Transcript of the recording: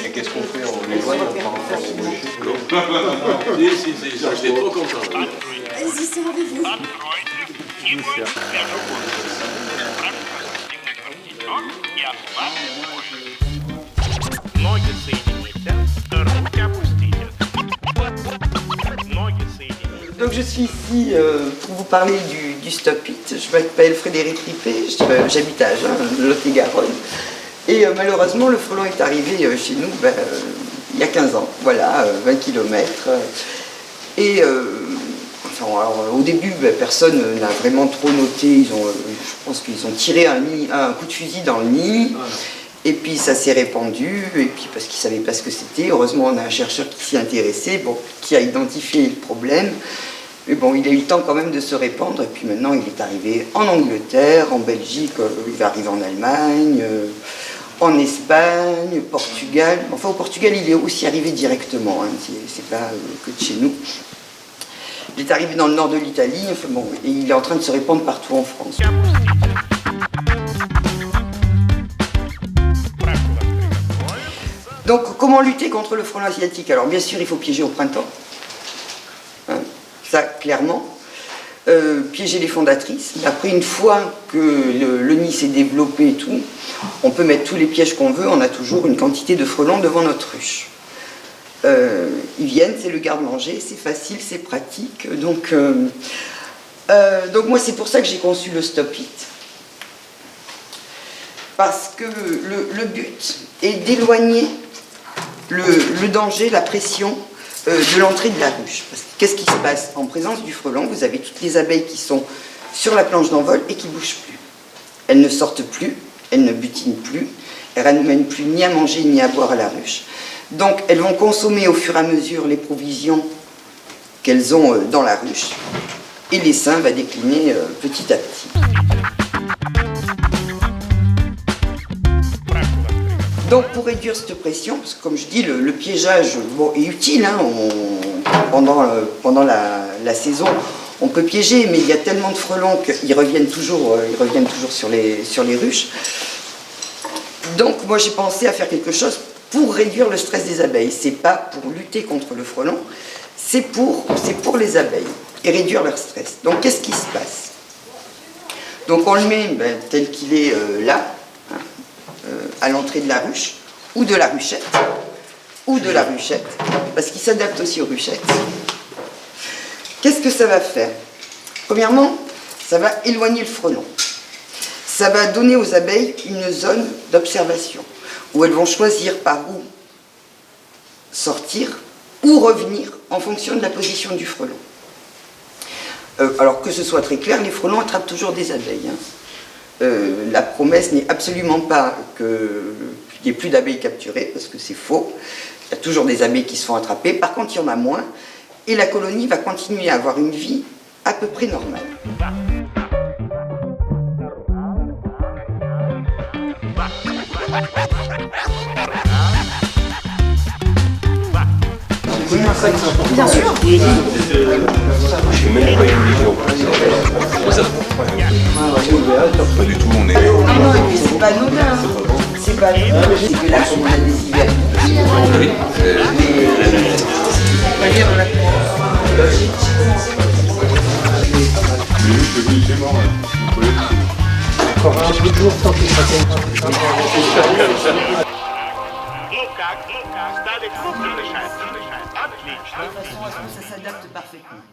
Et qu'est-ce qu'on fait? On les voit, on prend encore des bouchées. J'étais trop content. Vas-y, servez-vous. Ноги соедините, руки опустите. Ноги соедините. Donc je suis ici pour vous parler du Stop It. Je m'appelle Frédéric Rippé, j'habite à Agen, Lot-et-Garonne. Et malheureusement, le frelon est arrivé chez nous il y a 15 ans, voilà, 20 km. Et alors, au début, personne n'a vraiment trop noté. Je pense qu'ils ont tiré un coup de fusil dans le nid. Et puis ça s'est répandu, et puis parce qu'ils ne savaient pas ce que c'était. Heureusement, on a un chercheur qui s'y intéressait, qui a identifié le problème. Mais bon, il a eu le temps quand même de se répandre, et puis maintenant il est arrivé en Angleterre, en Belgique, il va arriver en Allemagne, en Espagne, Portugal. Enfin, au Portugal, il est aussi arrivé directement, hein, c'est pas que de chez nous. Il est arrivé dans le nord de l'Italie, enfin, bon, et il est en train de se répandre partout en France. Donc, comment lutter contre le frelon asiatique? Alors, bien sûr, il faut piéger au printemps. Hein, ça, clairement. Piéger les fondatrices. Après, une fois que le nid s'est développé et tout, on peut mettre tous les pièges qu'on veut. On a toujours une quantité de frelons devant notre ruche. Ils viennent, c'est le garde-manger, c'est facile, c'est pratique. Donc moi, c'est pour ça que j'ai conçu le Stop It. Parce que le but est d'éloigner le danger, la pression de l'entrée de la ruche. Qu'est-ce qui se passe? En présence du frelon, vous avez toutes les abeilles qui sont sur la planche d'envol et qui ne bougent plus. Elles ne sortent plus, elles ne butinent plus, elles ne ramènent plus ni à manger ni à boire à la ruche. Donc elles vont consommer au fur et à mesure les provisions qu'elles ont dans la ruche, et l'essaim va décliner petit à petit. Donc pour réduire cette pression, parce que comme je dis, le piégeage est utile, hein, pendant la saison, on peut piéger, mais il y a tellement de frelons qu'ils reviennent toujours sur les ruches. Donc moi j'ai pensé à faire quelque chose pour réduire le stress des abeilles. C'est pas pour lutter contre le frelon, c'est pour les abeilles et réduire leur stress. Donc qu'est-ce qui se passe? Donc on le met tel qu'il est là, à l'entrée de la ruche, ou de la ruchette, parce qu'il s'adapte aussi aux ruchettes. Qu'est-ce que ça va faire? Premièrement, ça va éloigner le frelon. Ça va donner aux abeilles une zone d'observation, où elles vont choisir par où sortir ou revenir en fonction de la position du frelon. Alors que ce soit très clair, les frelons attrapent toujours des abeilles, hein. La promesse n'est absolument pas qu'il n'y ait plus d'abeilles capturées, parce que c'est faux. Il y a toujours des abeilles qui se font attraper. Par contre, il y en a moins, et la colonie va continuer à avoir une vie à peu près normale. Bien sûr. Je sais même pas une vision. Pas du tout, on est. Ah non, et puis c'est pas anodin. C'est pas anodin, c'est que là, on a des hivers. Ну как, сдали круг, решает. Отлично. De toute façon, ça s'adapte parfaitement.